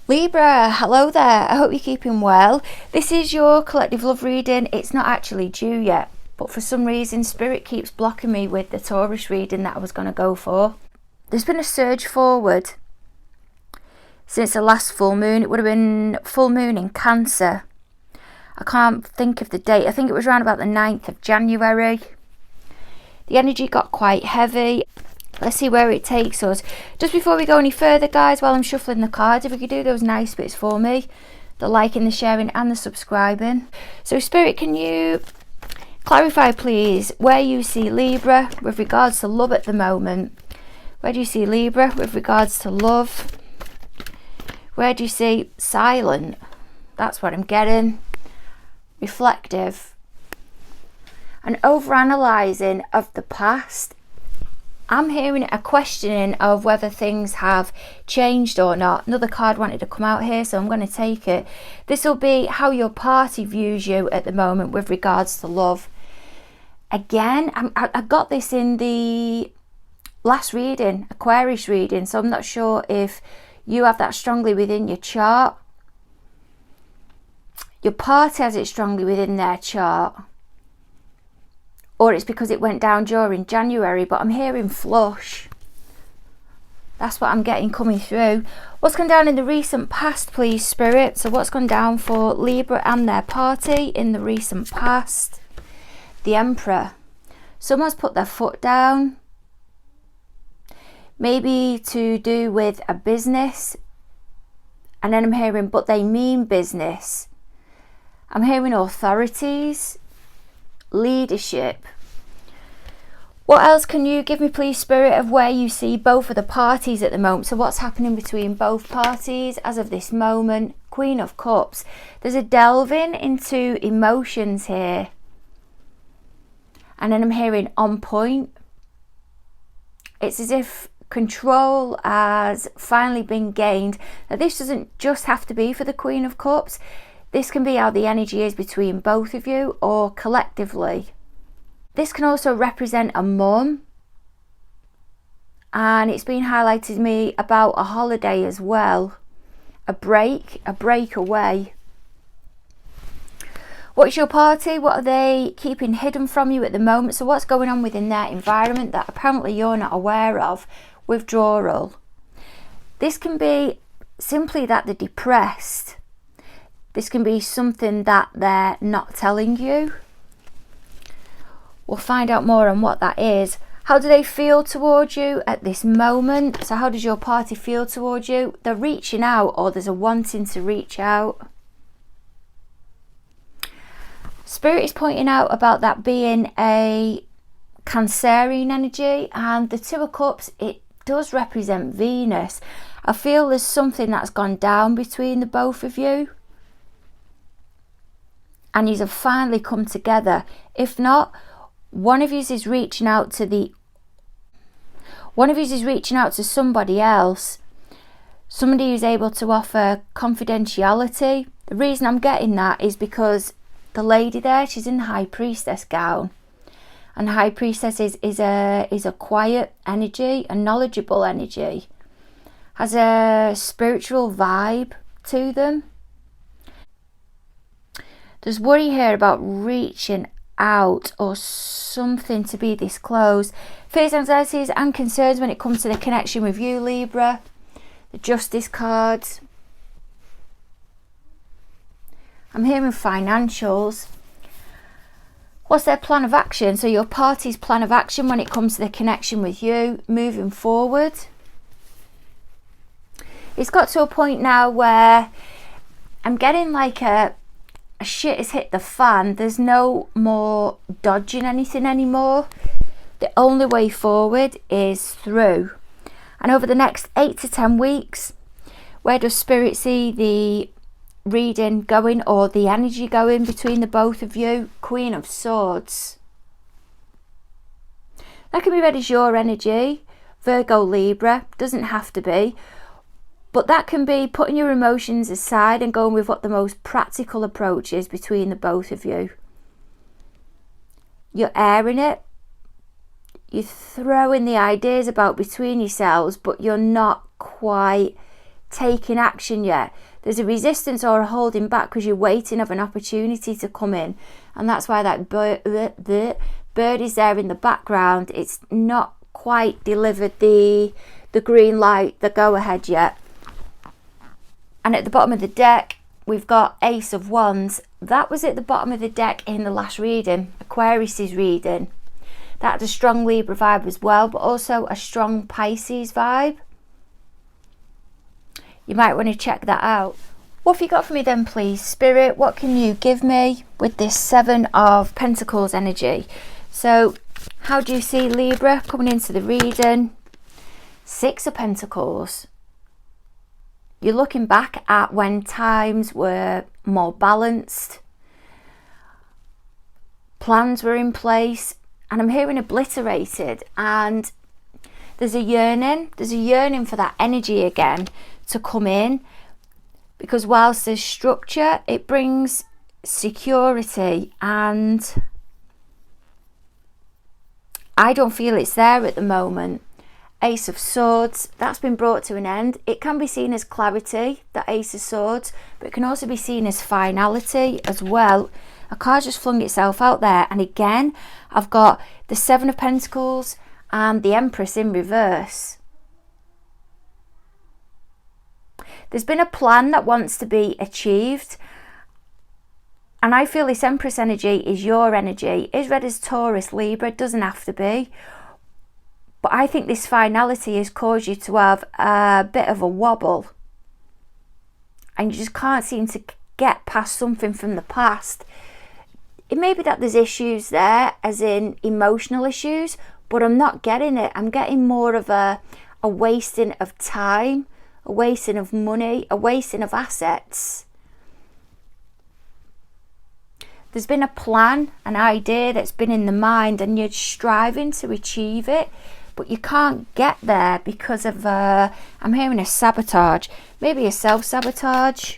Libra, hello there. I hope you're keeping well. This is your collective love reading. It's not actually due yet, but for some reason Spirit keeps blocking me with the Taurus reading that I was going to go for. There's been a surge forward since the last full moon. It would have been full moon in Cancer. I can't think of the date. I think it was around about the 9th of January. The energy got quite heavy. Let's see where it takes us. Just before we go any further, guys, while I'm shuffling the cards, if you could do those nice bits for me, the liking, the sharing and the subscribing. So Spirit, can you clarify please where you see Libra with regards to love at the moment? Where do you see Libra with regards to love? Where do you see silent? That's what I'm getting. Reflective. And overanalyzing of the past. I'm hearing a questioning of whether things have changed or not. Another card wanted to come out here, so I'm going to take it. This will be how your party views you at the moment with regards to love. Again, I got this in the last reading, Aquarius reading, so I'm not sure if you have that strongly within your chart. Your party has it strongly within their chart. Or it's because it went down during January, but I'm hearing flush. That's what I'm getting coming through. What's gone down in the recent past, please, Spirit? So what's gone down for Libra and their party in the recent past? The Emperor. Someone's put their foot down. Maybe to do with a business. And then I'm hearing, but they mean business. I'm hearing authorities. Leadership. What else can you give me, please, Spirit, of where you see both of the parties at the moment? So what's happening between both parties as of this moment? Queen of Cups. There's a delving into emotions here. And then I'm hearing on point. It's as if control has finally been gained. Now this doesn't just have to be for the Queen of Cups. This can be how the energy is between both of you or collectively. This can also represent a mum. And it's been highlighted to me about a holiday as well. A break away. What's your party? What are they keeping hidden from you at the moment? So what's going on within their environment that apparently you're not aware of? Withdrawal. This can be simply that they're depressed. This can be something that they're not telling you. We'll find out more on what that is. How do they feel towards you at this moment? So how does your party feel towards you? They're reaching out, or there's a wanting to reach out. Spirit is pointing out about that being a Cancerian energy, and the Two of Cups, it does represent Venus. I feel there's something that's gone down between the both of you. And you have finally come together. If not, one of you is reaching out to somebody else. Somebody who's able to offer confidentiality. The reason I'm getting that is because the lady there, she's in the High Priestess gown. And the High Priestess is a quiet energy, a knowledgeable energy. Has a spiritual vibe to them. There's worry here about reaching out or something to be this close. Fears, anxieties and concerns when it comes to the connection with you, Libra. The Justice cards. I'm hearing financials. What's their plan of action? So your party's plan of action when it comes to the connection with you moving forward. It's got to a point now where I'm getting like a shit has hit the fan. There's no more dodging anything anymore. The only way forward is through. And over the next 8 to 10 weeks, where does Spirit see the reading going or the energy going between the both of you? Queen of Swords. That can be read as your energy. Virgo, Libra. Doesn't have to be. But that can be putting your emotions aside and going with what the most practical approach is between the both of you. You're airing it. You're throwing the ideas about between yourselves, but you're not quite taking action yet. There's a resistance or a holding back because you're waiting of an opportunity to come in. And that's why that bird is there in the background. It's not quite delivered the green light, the go ahead yet. And at the bottom of the deck, we've got Ace of Wands. That was at the bottom of the deck in the last reading, Aquarius's reading. That had a strong Libra vibe as well, but also a strong Pisces vibe. You might want to check that out. What have you got for me then, please, Spirit? What can you give me with this Seven of Pentacles energy? So, how do you see Libra coming into the reading? Six of Pentacles. You're looking back at when times were more balanced. Plans were in place. And I'm hearing obliterated. And there's a yearning. There's a yearning for that energy again to come in, because whilst there's structure, it brings security, and I don't feel it's there at the moment. Ace of Swords, that's been brought to an end. It can be seen as clarity, the Ace of Swords, but it can also be seen as finality as well. A card just flung itself out there, and again I've got the Seven of Pentacles and the Empress in reverse. There's been a plan that wants to be achieved, and I feel this Empress energy is your energy. It's read as Taurus, Libra, it doesn't have to be. But I think this finality has caused you to have a bit of a wobble. And you just can't seem to get past something from the past. It may be that there's issues there, as in emotional issues, but I'm not getting it. I'm getting more of a wasting of time, a wasting of money, a wasting of assets. There's been a plan, an idea that's been in the mind, and you're striving to achieve it, but you can't get there because of, I'm hearing a sabotage, maybe a self-sabotage.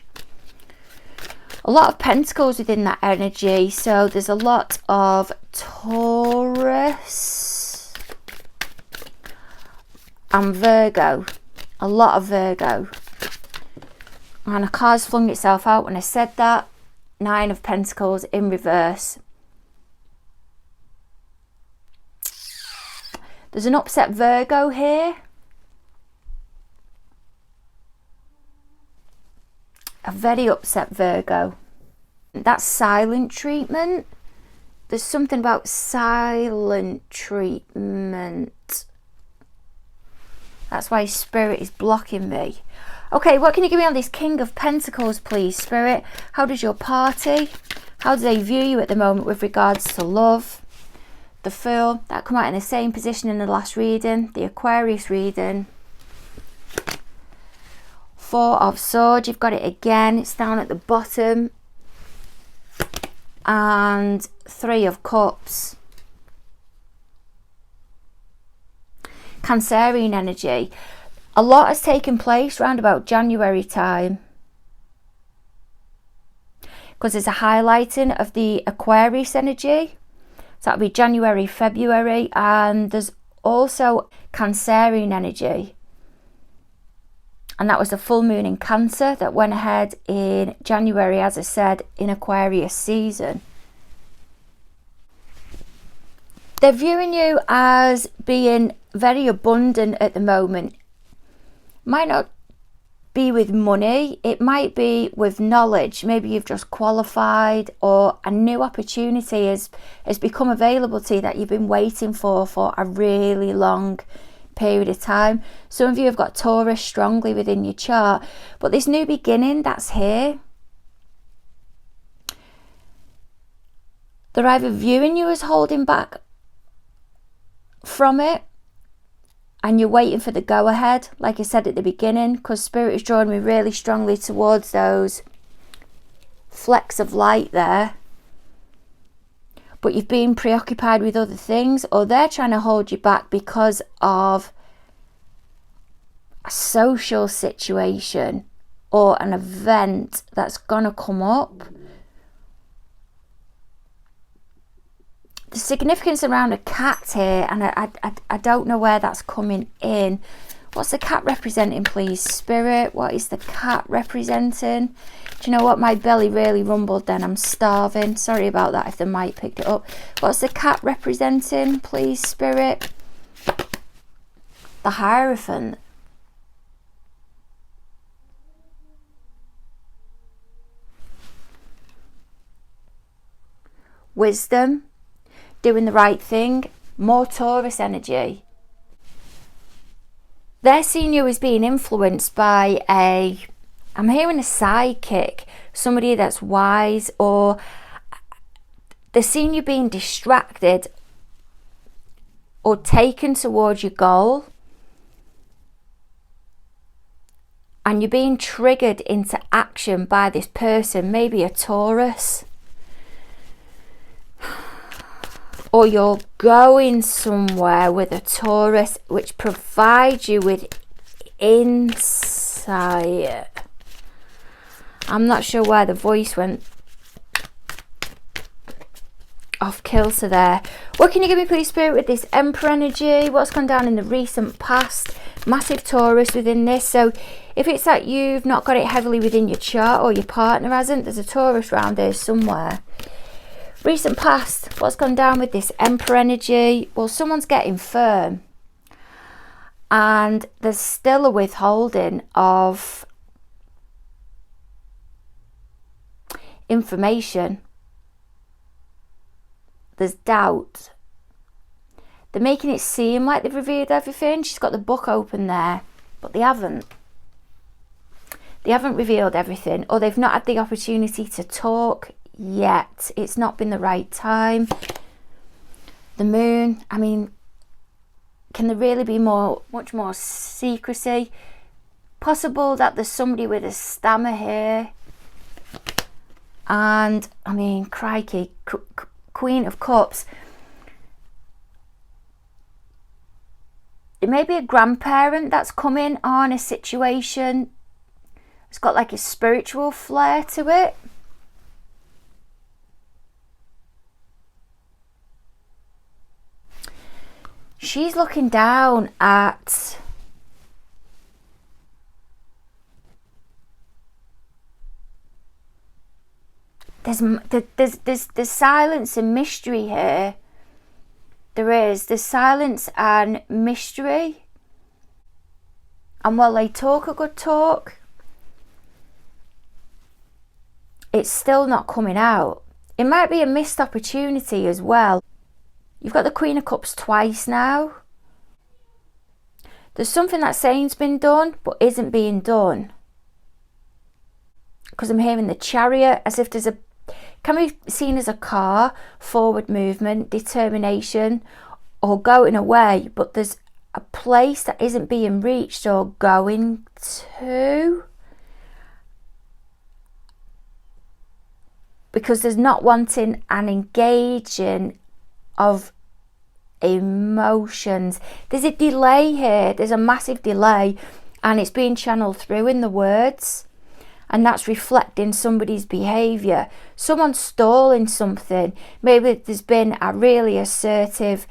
A lot of Pentacles within that energy, so there's a lot of Taurus and Virgo. A lot of Virgo. And a card's flung itself out when I said that. Nine of Pentacles in reverse. There's an upset Virgo here. A very upset Virgo. That's silent treatment. There's something about silent treatment. That's why Spirit is blocking me. Okay, what can you give me on this King of Pentacles, please, Spirit? How does your party, how do they view you at the moment with regards to love? The Fool, that come out in the same position in the last reading, the Aquarius reading. Four of Swords, you've got it again, it's down at the bottom. And Three of Cups. Cancerian energy. A lot has taken place around about January time, because there's a highlighting of the Aquarius energy. So that'll be January, February, and there's also Cancerian energy. And that was the full moon in Cancer that went ahead in January, as I said, in Aquarius season. They're viewing you as being very abundant at the moment. Might not be with money, it might be with knowledge. Maybe you've just qualified, or a new opportunity has become available to you that you've been waiting for a really long period of time. Some of you have got Taurus strongly within your chart, but this new beginning that's here, they're either viewing you as holding back from it, and you're waiting for the go ahead, like I said at the beginning, because Spirit is drawing me really strongly towards those flecks of light there. But you've been preoccupied with other things, or they're trying to hold you back because of a social situation or an event that's gonna come up. The significance around a cat here, and I don't know where that's coming in. What's the cat representing, please, Spirit? What is the cat representing? Do you know what? My belly really rumbled then. I'm starving. Sorry about that if the mic picked it up. What's the cat representing, please, Spirit? The Hierophant. Wisdom. Doing the right thing. More Taurus energy. They're seeing you as being influenced by I'm hearing a sidekick, somebody that's wise, or they're seeing you being distracted or taken towards your goal. And you're being triggered into action by this person, maybe a Taurus. Or you're going somewhere with a Taurus, which provides you with insight. I'm not sure why the voice went off kilter there. What can you give me, please, Spirit, with this Emperor energy? What's gone down in the recent past? Massive Taurus within this. So if it's that you've not got it heavily within your chart, or your partner hasn't, there's a Taurus around here somewhere. Recent past, what's gone down with this Emperor energy? Well, someone's getting firm. And there's still a withholding of information. There's doubt. They're making it seem like they've revealed everything. She's got the book open there, but they haven't. They haven't revealed everything, or they've not had the opportunity to talk yet. It's not been the right time. The moon, I mean, can there really be much more secrecy? Possible that there's somebody with a stammer here. And I mean, crikey, Queen of Cups. It may be a grandparent that's coming on a situation. It's got like a spiritual flair to it. She's looking down at there's silence and mystery here. There's silence and mystery. And while they talk a good talk, it's still not coming out. It might be a missed opportunity as well. You've got the Queen of Cups twice now. There's something that's saying's been done but isn't being done. Because I'm hearing the Chariot, as if there's can be seen as a car, forward movement, determination, or going away, but there's a place that isn't being reached or going to. Because there's not wanting and engaging of emotions. There's a delay here. There's a massive delay, and it's being channeled through in the words, and that's reflecting somebody's behavior. Someone's stalling something. Maybe there's been a really assertive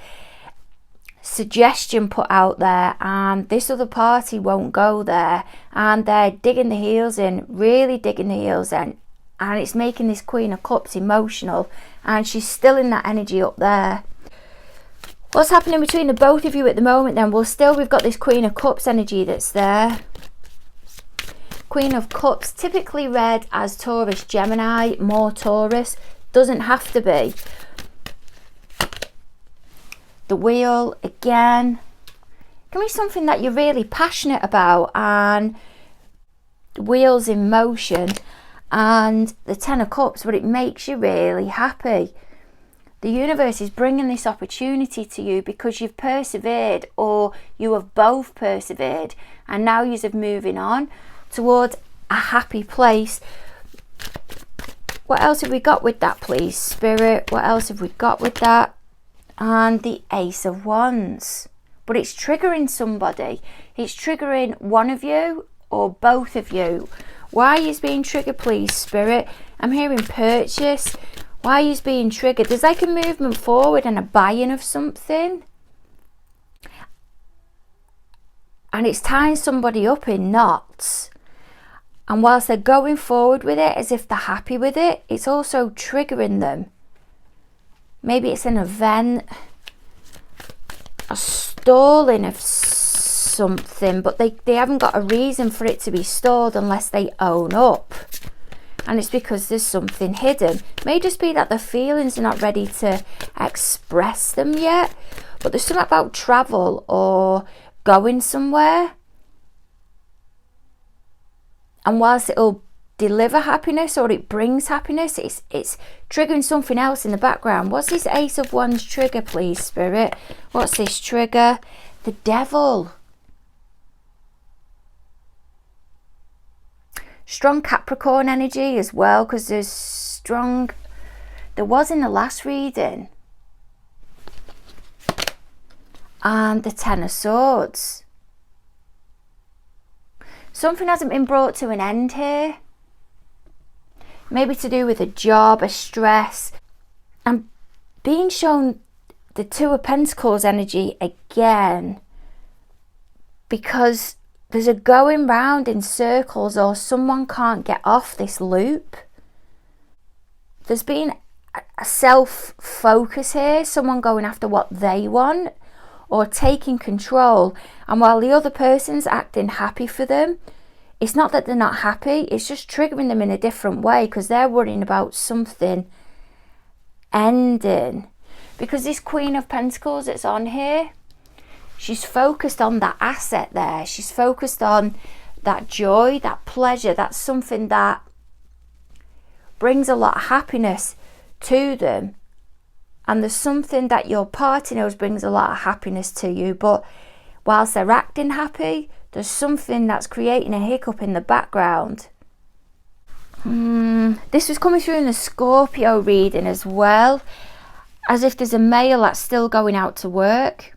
suggestion put out there, and this other party won't go there, and they're digging the heels in, really digging the heels in, and it's making this Queen of Cups emotional, and she's still in that energy up there. What's happening between the both of you at the moment then? Well, still we've got this Queen of Cups energy that's there. Queen of Cups, typically read as Taurus, Gemini, more Taurus. Doesn't have to be. The Wheel, again. Can be something that you're really passionate about, and the wheel's in motion. And the Ten of Cups, but it makes you really happy. The universe is bringing this opportunity to you because you've persevered, or you have both persevered, and now you're moving on towards a happy place. What else have we got with that, please, Spirit? What else have we got with that? And the Ace of Wands. But it's triggering somebody. It's triggering one of you or both of you. Why is being triggered, please, Spirit? I'm hearing purchase. Why is being triggered? There's like a movement forward and a buying of something. and it's tying somebody up in knots. And whilst they're going forward with it as if they're happy with it, it's also triggering them. Maybe it's an event, a stalling of something, but they haven't got a reason for it to be stalled unless they own up. And it's because there's something hidden. It may just be that the feelings are not ready to express them yet, but there's something about travel or going somewhere. And whilst it'll deliver happiness or it brings happiness, it's triggering something else in the background. What's this Ace of Wands trigger, please, Spirit? What's this trigger? The Devil. Strong Capricorn energy as well, because there was in the last reading. And the Ten of Swords. Something hasn't been brought to an end here. Maybe to do with a job, a stress. I'm being shown the Two of Pentacles energy again, because there's a going round in circles, or someone can't get off this loop. There's been a self-focus here, someone going after what they want or taking control, and while the other person's acting happy for them, it's not that they're not happy, it's just triggering them in a different way because they're worrying about something ending. Because this Queen of Pentacles that's on here, she's focused on that asset there. She's focused on that joy, that pleasure. That's something that brings a lot of happiness to them. And there's something that your partner knows brings a lot of happiness to you. But whilst they're acting happy, there's something that's creating a hiccup in the background. This was coming through in the Scorpio reading as well. As if there's a male that's still going out to work.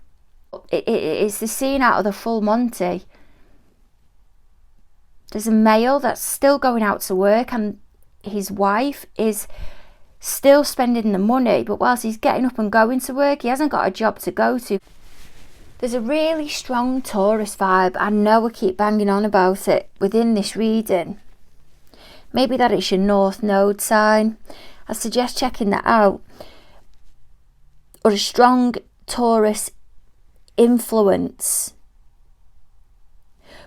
It's the scene out of the Full Monty. There's a male that's still going out to work and his wife is still spending the money, but whilst he's getting up and going to work, he hasn't got a job to go to. There's a really strong Taurus vibe. I know I keep banging on about it within this reading. Maybe that it's your North Node sign. I suggest checking that out. Or a strong Taurus influence.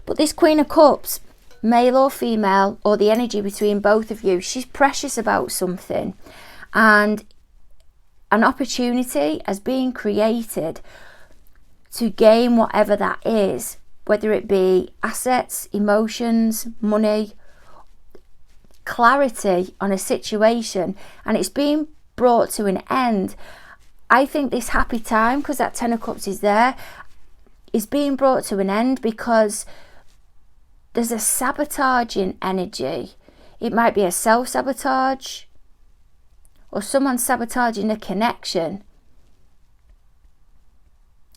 But this Queen of Cups, male or female, or the energy between both of you, she's precious about something, and an opportunity has been created to gain whatever that is, whether it be assets, emotions, money, clarity on a situation, and it's being brought to an end. I think this happy time, because that Ten of Cups is there, is being brought to an end because there's a sabotaging energy. It might be a self-sabotage or someone sabotaging a connection.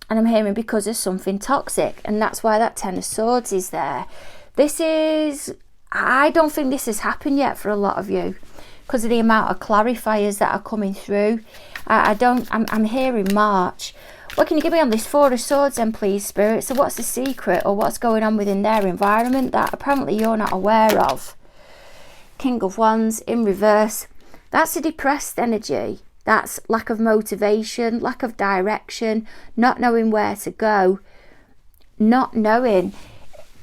And I'm hearing because of something toxic, and that's why that Ten of Swords is there. I don't think this has happened yet for a lot of you because of the amount of clarifiers that are coming through. I'm hearing March. What can you give me on this Four of Swords then, please, Spirit? So what's the secret, or what's going on within their environment that apparently you're not aware of? King of Wands in reverse. That's a depressed energy. That's lack of motivation, lack of direction, not knowing where to go, not knowing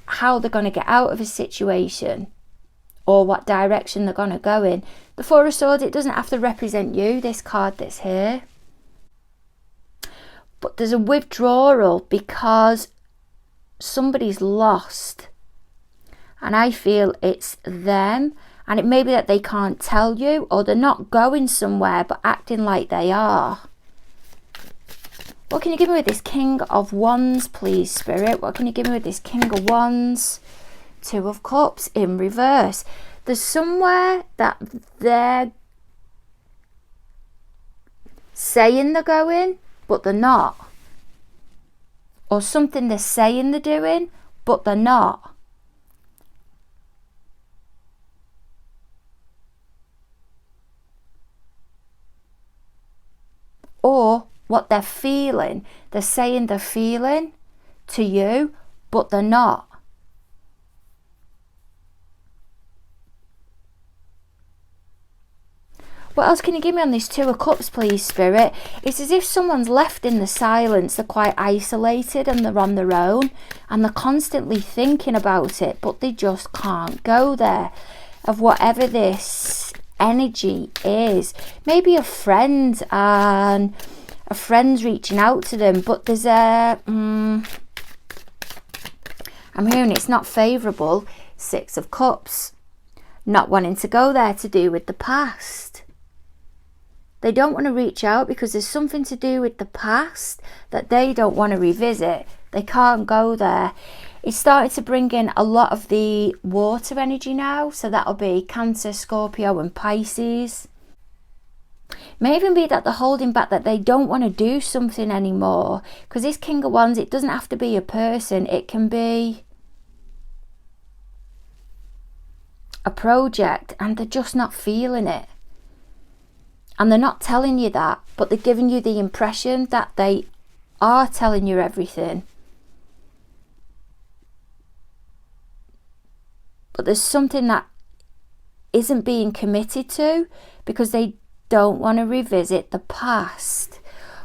how they're going to get out of a situation or what direction they're going to go in. The Four of Swords, it doesn't have to represent you, this card that's here. But there's a withdrawal because somebody's lost. And I feel it's them. And it may be that they can't tell you, or they're not going somewhere but acting like they are. What can you give me with this King of Wands, please, Spirit? What can you give me with this King of Wands? Two of Cups in reverse. There's somewhere that they're saying they're going, but they're not. Or something they're saying they're doing, but they're not. Or what they're feeling. They're saying they're feeling to you, but they're not. What else can you give me on this Two of Cups, please, Spirit? It's as if someone's left in the silence. They're quite isolated and they're on their own. And they're constantly thinking about it, but they just can't go there. Of whatever this energy is. Maybe a friend, and a friend's reaching out to them. But there's a... I'm hearing it's not favourable. Six of Cups. Not wanting to go there, to do with the past. They don't want to reach out because there's something to do with the past that they don't want to revisit. They can't go there. It's starting to bring in a lot of the water energy now. So that'll be Cancer, Scorpio and Pisces. May even be that they're holding back, that they don't want to do something anymore. Because this King of Wands, it doesn't have to be a person. It can be a project, and they're just not feeling it. And they're not telling you that, but they're giving you the impression that they are telling you everything. But there's something that isn't being committed to because they don't want to revisit the past.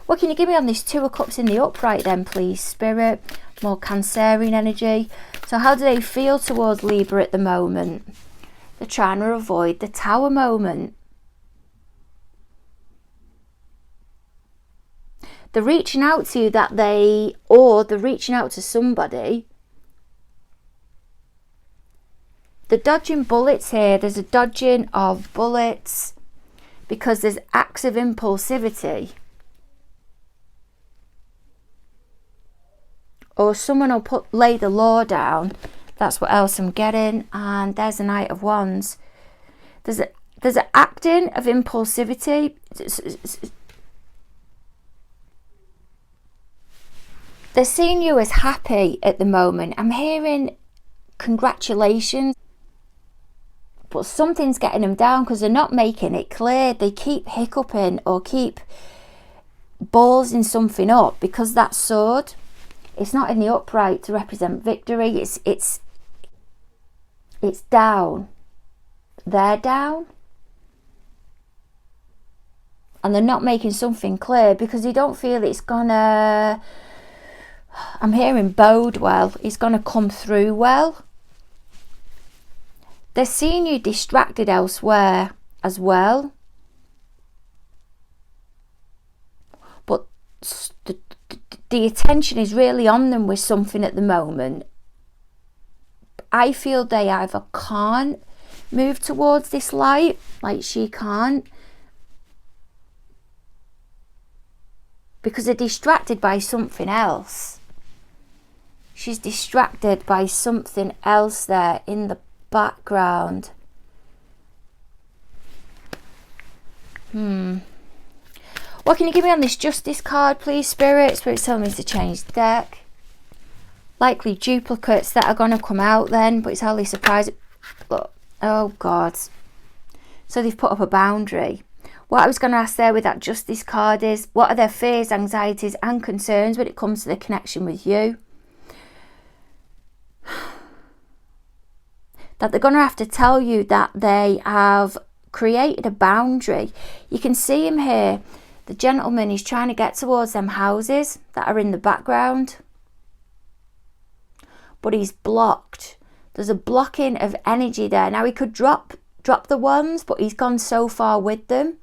What can you give me on this Two of Cups in the upright then, please, Spirit? More Cancerian energy. So how do they feel towards Libra at the moment? They're trying to avoid the Tower moment. They're reaching out to you or they're reaching out to somebody. They're dodging bullets here. There's a dodging of bullets because there's acts of impulsivity. Or someone will lay the law down. That's what else I'm getting. And there's a Knight of Wands. There's an acting of impulsivity. They're seeing you as happy at the moment. I'm hearing congratulations. But something's getting them down because they're not making it clear. They keep hiccuping or keep ballsing something up because that sword, it's not in the upright to represent victory. It's down. They're down. And they're not making something clear because they don't feel it's gonna... I'm hearing bode well. It's going to come through well. They're seeing you distracted elsewhere as well. But the attention is really on them with something at the moment. I feel they either can't move towards this light, like she can't, because they're distracted by something else. She's distracted by something else there in the background. What can you give me on this Justice card, please, Spirit? Spirit's telling me to change the deck. Likely duplicates that are going to come out then, but it's hardly surprising. Look, oh God. So they've put up a boundary. What I was going to ask there with that Justice card is, what are their fears, anxieties and concerns when it comes to the connection with you? That they're going to have to tell you that they have created a boundary. You can see him here. The gentleman is trying to get towards them houses that are in the background. But he's blocked. There's a blocking of energy there. Now he could drop the ones, but he's gone so far with them.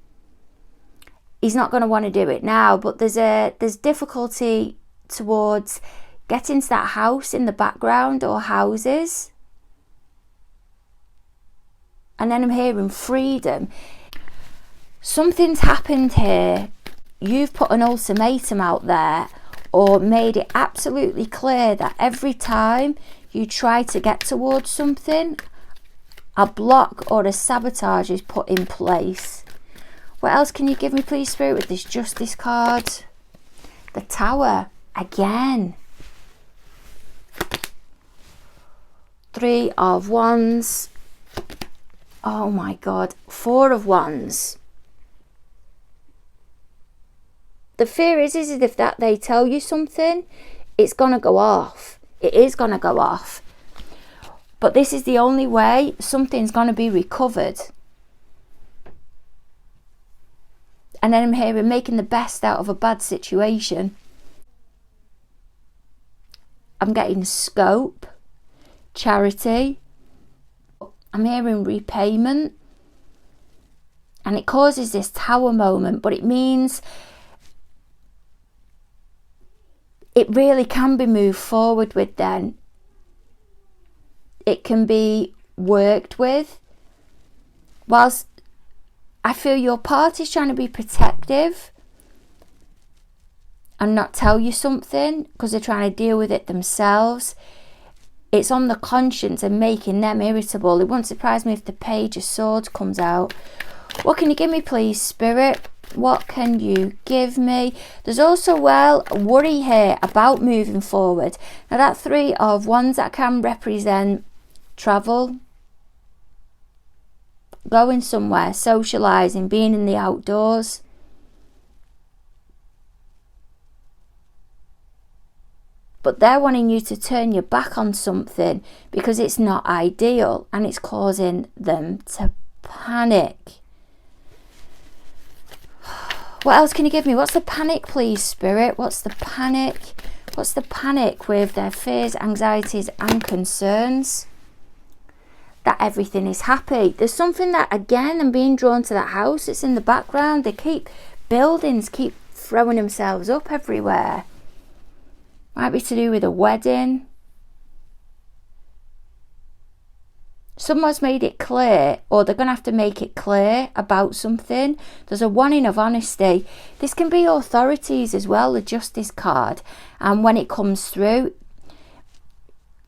He's not going to want to do it now, but there's difficulty towards getting to that house in the background or houses. And then I'm hearing freedom. Something's happened here. You've put an ultimatum out there or made it absolutely clear that every time you try to get towards something, a block or a sabotage is put in place. What else can you give me, please, Spirit, with this Justice card? The Tower again. Three of Wands. Oh my God. Four of Wands. The fear is if that they tell you something, it's going to go off. It is going to go off. But this is the only way something's going to be recovered. And then I'm hearing making the best out of a bad situation. I'm getting scope, charity. I'm hearing repayment. And it causes this tower moment, but it means it really can be moved forward with then. It can be worked with. Whilst I feel your party's trying to be protective and not tell you something because they're trying to deal with it themselves, it's on the conscience and making them irritable. It wouldn't surprise me if the Page of Swords comes out. What can you give me, please, Spirit? What can you give me? There's also, well, worry here about moving forward. Now, that Three of Wands, that can represent travel, going somewhere, socialising, being in the outdoors. But they're wanting you to turn your back on something because it's not ideal and it's causing them to panic. What else can you give me? What's the panic, please, Spirit? What's the panic? What's the panic with their fears, anxieties and concerns? That everything is happy. There's something that, again, I'm being drawn to that house. It's in the background. They keep, buildings keep throwing themselves up everywhere. Might be to do with a wedding. Someone's made it clear, or they're going to have to make it clear about something. There's a wanting of honesty. This can be authorities as well, the Justice card. And when it comes through,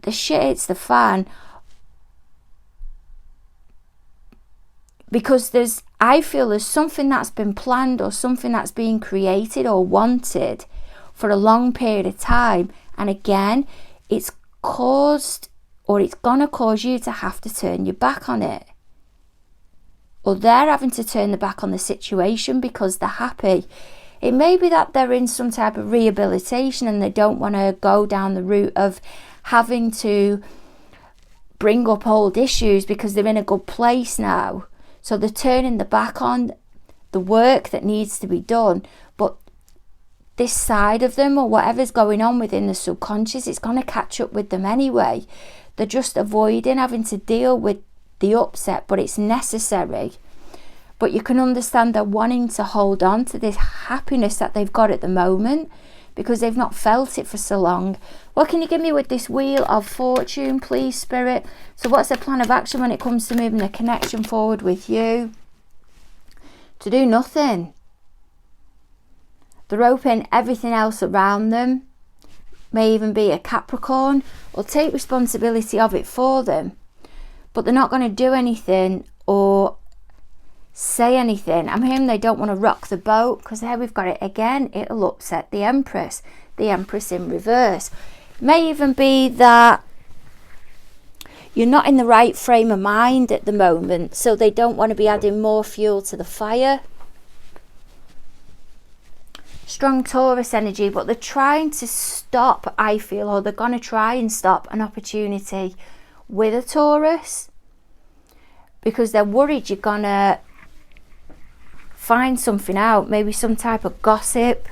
the shit hits the fan. Because I feel there's something that's been planned or something that's being created or wanted for a long period of time. And again, it's caused, or it's going to cause you to have to turn your back on it. Or they're having to turn their back on the situation because they're happy. It may be that they're in some type of rehabilitation and they don't want to go down the route of having to bring up old issues because they're in a good place now. So they're turning their back on the work that needs to be done. But this side of them, or whatever's going on within the subconscious, it's going to catch up with them anyway. They're just avoiding having to deal with the upset, but it's necessary. But you can understand they're wanting to hold on to this happiness that they've got at the moment because they've not felt it for so long. What can you give me with this Wheel of Fortune, please, Spirit? So what's their plan of action when it comes to moving the connection forward with you? To do nothing. They're open everything else around them. May even be a Capricorn, or take responsibility of it for them. But they're not going to do anything or say anything. I'm hearing they don't want to rock the boat because there we've got it again. It'll upset the Empress in reverse. May even be that you're not in the right frame of mind at the moment, so they don't want to be adding more fuel to the fire. Strong Taurus energy, but they're trying to stop, I feel, or they're going to try and stop an opportunity with a Taurus because they're worried you're going to find something out, maybe some type of gossip.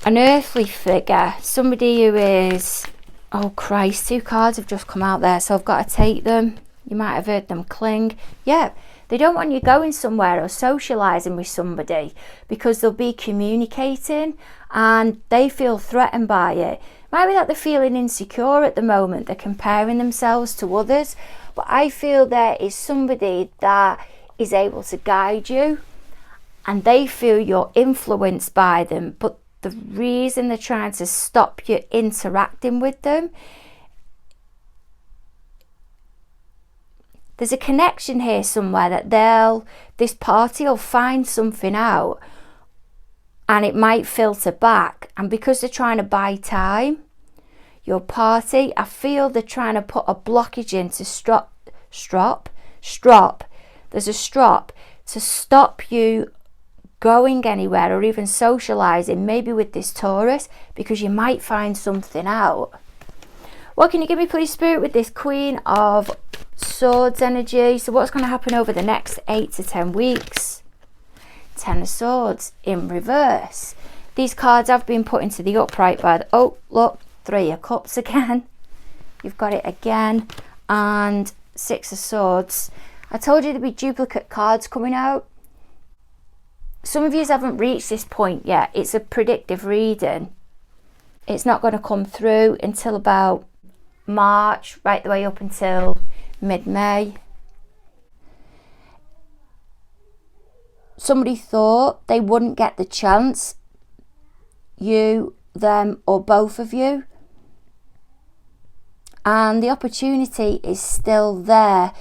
An earthly figure, somebody who is, oh Christ, 2 cards have just come out there, so I've got to take them. You might have heard them cling. Yeah, they don't want you going somewhere or socialising with somebody because they'll be communicating and they feel threatened by it. Might be that they're feeling insecure at the moment, they're comparing themselves to others, but I feel there is somebody that is able to guide you and they feel you're influenced by them, but the reason they're trying to stop you interacting with them, there's a connection here somewhere that this party will find something out and it might filter back, and because they're trying to buy time, your party, I feel they're trying to put a blockage in to there's a strop to stop you going anywhere or even socializing, maybe with this Taurus, because you might find something out. What can you give me, please, Spirit, with this Queen of Swords energy? So what's going to happen over the next 8 to 10 weeks? Ten of Swords in reverse. These cards have been put into the upright by the, oh look, Three of Cups again. You've got it again. And Six of Swords. I told you there'd be duplicate cards coming out. Some of you haven't reached this point yet. It's a predictive reading. It's not going to come through until about March, right the way up until mid-May. Somebody thought they wouldn't get the chance, you, them, or both of you, and the opportunity is still there.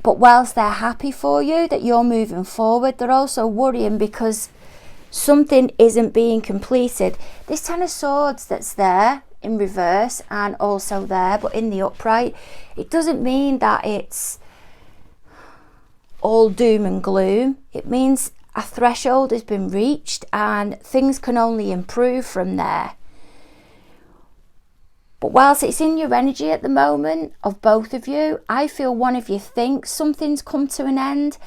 But whilst they're happy for you that you're moving forward, they're also worrying because something isn't being completed. This Ten of Swords that's there in reverse and also there but in the upright, it doesn't mean that it's all doom and gloom. It means a threshold has been reached and things can only improve from there. But whilst it's in your energy at the moment of both of you, I feel one of you thinks something's come to an end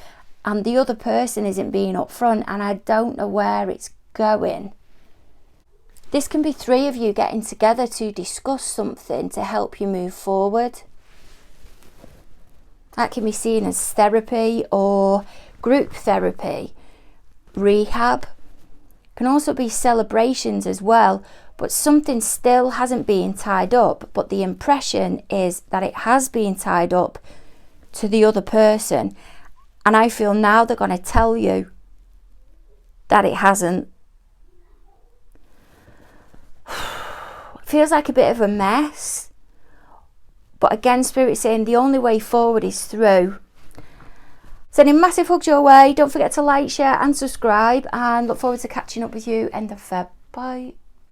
and the other person isn't being upfront, and I don't know where it's going. This can be three of you getting together to discuss something to help you move forward. That can be seen as therapy or group therapy, rehab. Can also be celebrations as well, but something still hasn't been tied up, but the impression is that it has been tied up to the other person. And I feel now they're going to tell you that it hasn't. It feels like a bit of a mess. But again, Spirit's saying the only way forward is through. Sending massive hugs your way. Don't forget to like, share and subscribe. And look forward to catching up with you end of Feb. Bye.